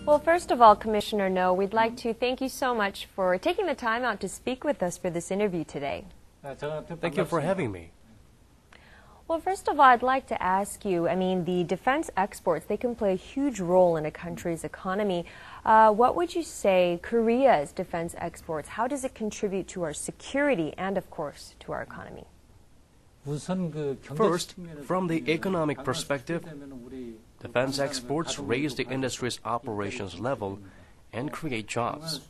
Well, first of all, Commissioner No, we'd like to thank you so much for taking the time out to speak with us for this interview today. Thank you for having me. Well, first of all, I'd like to ask you, the defense exports, they can play a huge role in a country's economy. What would you say Korea's defense exports, how does it contribute to our security and, of course, to our economy? First, from the economic perspective, defense exports raise the industry's operations level and create jobs.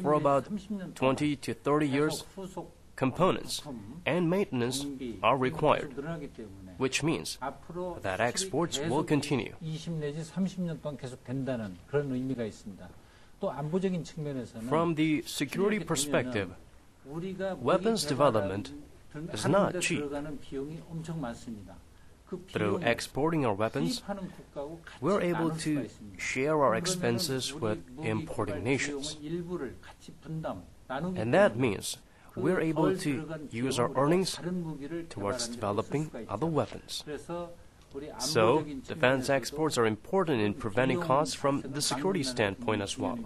For about 20 to 30 years, components and maintenance are required, which means that exports will continue. From the security perspective, weapons development is not cheap. Through exporting our weapons, we're able to share our expenses with importing nations. And that means we're able to use our earnings towards developing other weapons. So, defense exports are important in preventing costs from the security standpoint as well.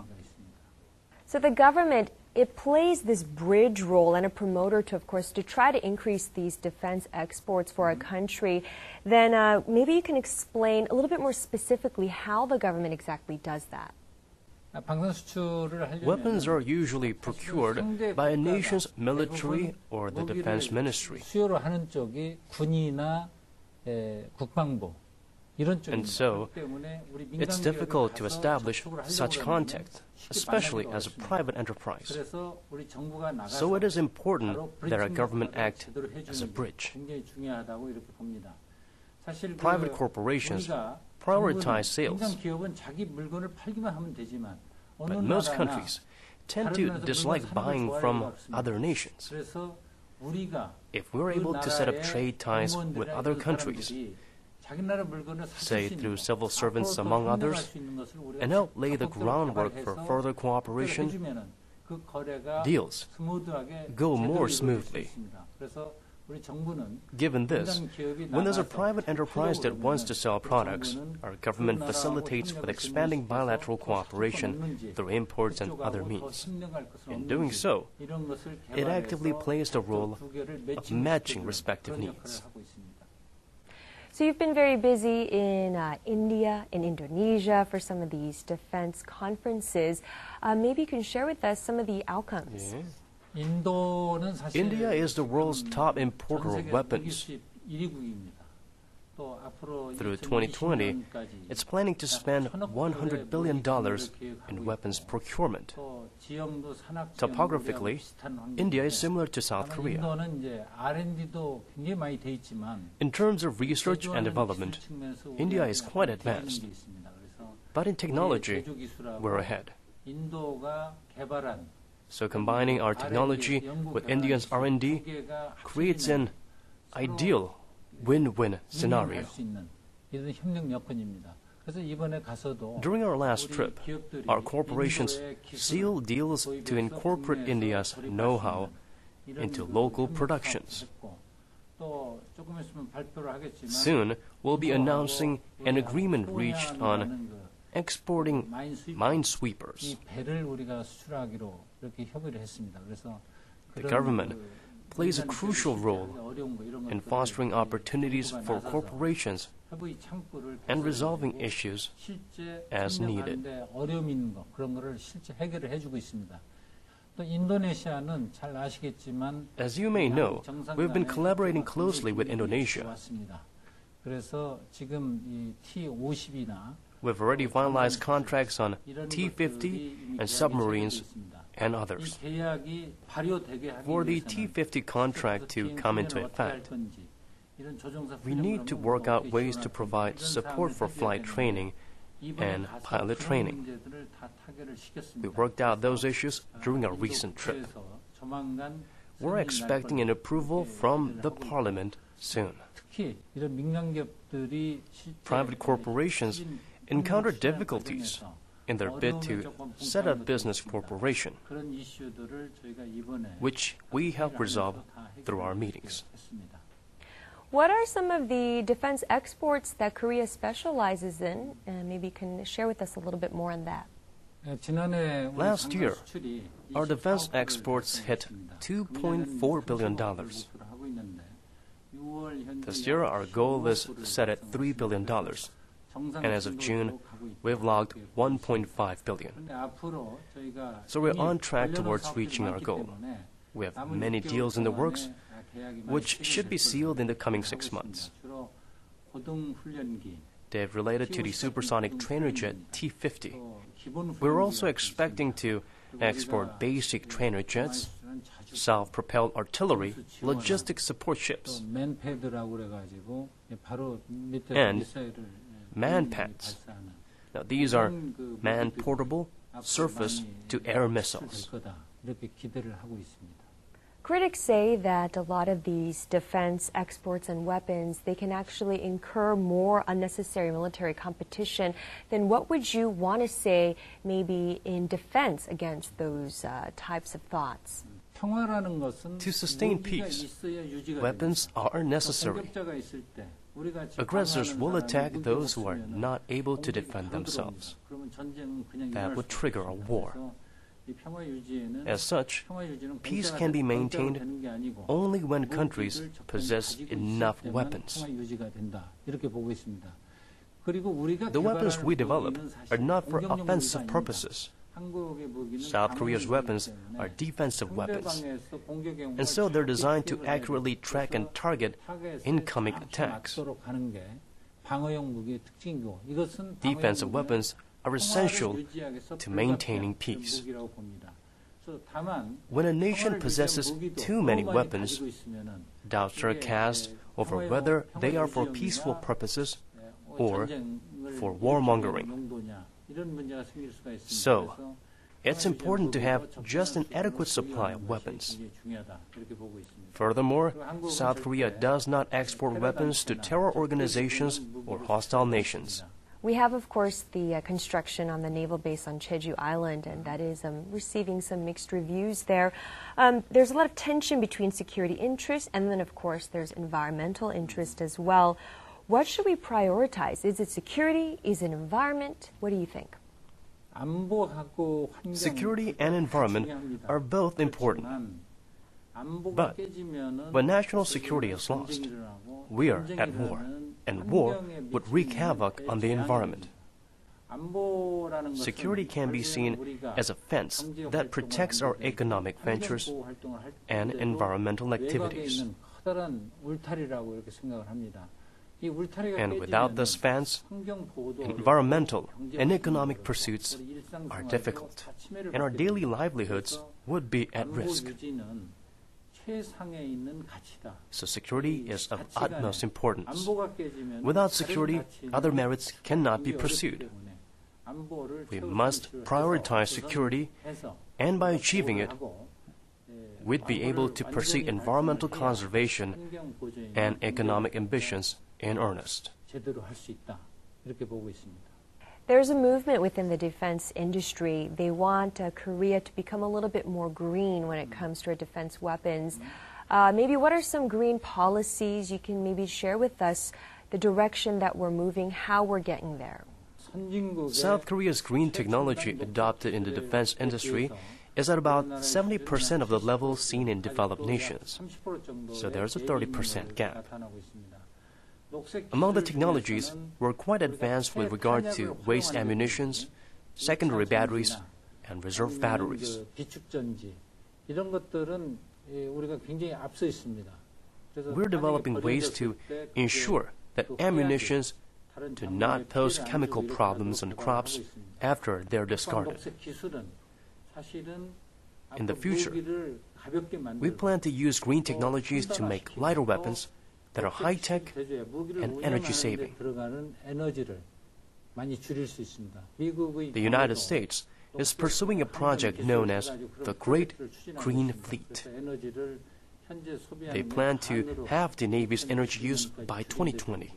So the government, it plays this bridge role and a promoter to, of course, to try to increase these defense exports for our country. Then maybe you can explain a little bit more specifically how the government exactly does that. Weapons are usually procured by a nation's military or the defense ministry. And so, it's difficult to establish such contact, especially as a private enterprise. So it is important that our government act as a bridge. Private corporations prioritize sales, but most countries tend to dislike buying from other nations. If we're able to set up trade ties with other countries, say through civil servants among others, and help lay the groundwork for further cooperation, deals go more smoothly. Given this, when there's a private enterprise that wants to sell products, our government facilitates with expanding bilateral cooperation through imports and other means. In doing so, it actively plays the role of matching respective needs. So you've been very busy in India, in Indonesia for some of these defense conferences. Maybe you can share with us some of the outcomes. Yeah. India is the world's top importer of weapons. Through 2020, it's planning to spend $100 billion in weapons procurement. Topographically, India is similar to South Korea. In terms of research and development, India is quite advanced. But in technology, we're ahead. So combining our technology with India's R&D creates an ideal win-win scenario. During our last trip, our corporations sealed deals to incorporate India's know-how into local productions. Soon, we'll be announcing an agreement reached on exporting minesweepers. The government plays a crucial role in fostering opportunities for corporations and resolving issues as needed. As you may know, we've been collaborating closely with Indonesia. We've already finalized contracts on T-50 and submarines and others. For the T-50 contract to come into effect, we need to work out ways to provide support for flight training and pilot training. We worked out those issues during our recent trip. We're expecting an approval from the Parliament soon. Private corporations encounter difficulties in their bid to set up business corporation, which we help resolve through our meetings. What are some of the defense exports that Korea specializes in? And maybe you can share with us a little bit more on that. Last year, our defense exports hit $2.4 billion. This year, our goal is set at $3 billion. And as of June, we've logged $1.5 billion. So we're on track towards reaching our goal. We have many deals in the works, which should be sealed in the coming 6 months. They're related to the supersonic trainer jet T-50. We're also expecting to export basic trainer jets, self-propelled artillery, logistics support ships, and man-pads. Now, these are man-portable surface-to-air missiles. Critics say that a lot of these defense exports and weapons, they can actually incur more unnecessary military competition. Then what would you want to say maybe in defense against those types of thoughts? To sustain peace, weapons are necessary. Aggressors will attack those who are not able to defend themselves. That would trigger a war. As such, peace can be maintained only when countries possess enough weapons. The weapons we develop are not for offensive purposes. South Korea's weapons are defensive weapons, and so they're designed to accurately track and target incoming attacks. Defensive weapons are essential to maintaining peace. When a nation possesses too many weapons, doubts are cast over whether they are for peaceful purposes or for warmongering. So, it's important to have just an adequate supply of weapons. Furthermore, South Korea does not export weapons to terror organizations or hostile nations. We have, of course, the construction on the naval base on Jeju Island, and that is receiving some mixed reviews there. There's a lot of tension between security interests, and then, of course, there's environmental interest as well. What should we prioritize? Is it security? Is it environment? What do you think? Security and environment are both important. But when national security is lost, we are at war, and war would wreak havoc on the environment. Security can be seen as a fence that protects our economic ventures and environmental activities. And without this fence, environmental and economic pursuits are difficult, and our daily livelihoods would be at risk. So security is of utmost importance. Without security, other merits cannot be pursued. We must prioritize security, and by achieving it, we'd be able to pursue environmental conservation and economic ambitions in earnest. There's a movement within the defense industry. They want Korea to become a little bit more green when it comes to our defense weapons. Maybe what are some green policies you can maybe share with us, the direction that we're moving, how we're getting there? South Korea's green technology adopted in the defense industry is at about 70% of the level seen in developed nations. So there's a 30% gap. Among the technologies, we're quite advanced with regard to waste ammunitions, secondary batteries, and reserve batteries. We're developing ways to ensure that ammunitions do not pose chemical problems on crops after they're discarded. In the future, we plan to use green technologies to make lighter weapons that are high-tech and energy-saving. The United States is pursuing a project known as the Great Green Fleet. They plan to halve the Navy's energy use by 2020.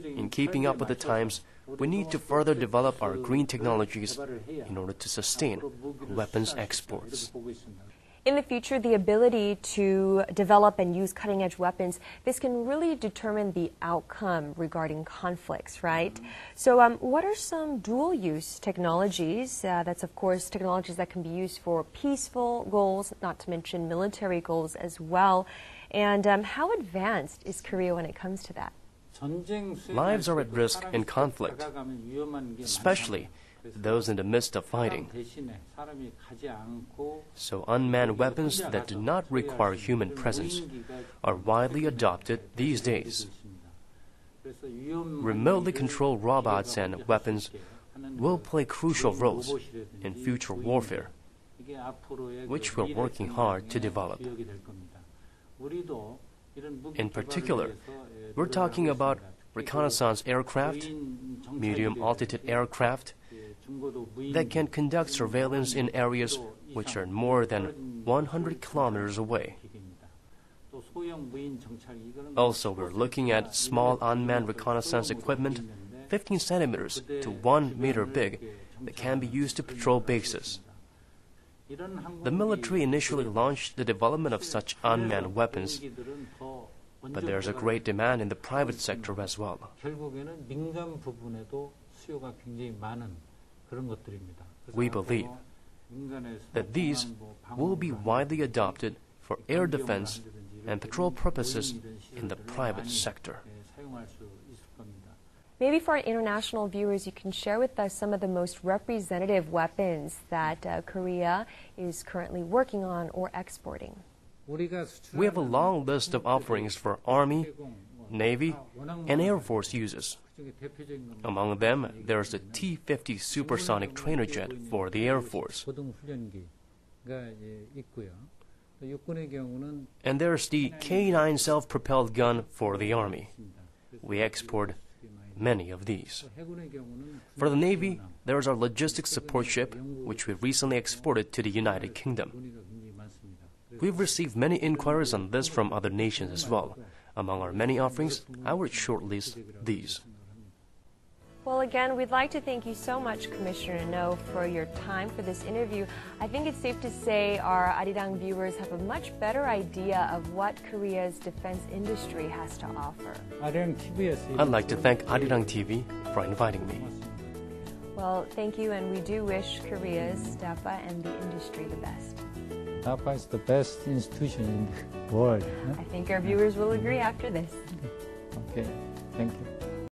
In keeping up with the times, we need to further develop our green technologies in order to sustain weapons exports. in the future, the ability to develop and use cutting-edge weapons, this can really determine the outcome regarding conflicts, right? So what are some dual-use technologies? That's, of course, technologies that can be used for peaceful goals, not to mention military goals as well. And how advanced is Korea when it comes to that? Lives are at risk in conflict, especially those in the midst of fighting. So unmanned weapons that do not require human presence are widely adopted these days. Remotely controlled robots and weapons will play crucial roles in future warfare, which we're working hard to develop. In particular, we're talking about reconnaissance aircraft, medium-altitude aircraft, that can conduct surveillance in areas which are more than 100 kilometers away. Also, we're looking at small unmanned reconnaissance equipment, 15 centimeters to 1 meter big, that can be used to patrol bases. The military initially launched the development of such unmanned weapons, but there's a great demand in the private sector as well. We believe that these will be widely adopted for air defense and patrol purposes in the private sector. Maybe for our international viewers, you can share with us some of the most representative weapons that Korea is currently working on or exporting. We have a long list of offerings for Army, Navy, and Air Force uses. Among them, there's the T-50 supersonic trainer jet for the Air Force. And there's the K-9 self-propelled gun for the Army. We export many of these. For the Navy, there's our logistics support ship, which we recently exported to the United Kingdom. We've received many inquiries on this from other nations as well. Among our many offerings, I would shortlist these. Well, again, we'd like to thank you so much, Commissioner No, for your time for this interview. I think it's safe to say our Arirang viewers have a much better idea of what Korea's defense industry has to offer. I'd like to thank Arirang TV for inviting me. Well, thank you, and we do wish Korea's DAPA and the industry the best. DAPA is the best institution in the world. I think our viewers will agree after this. Okay, thank you.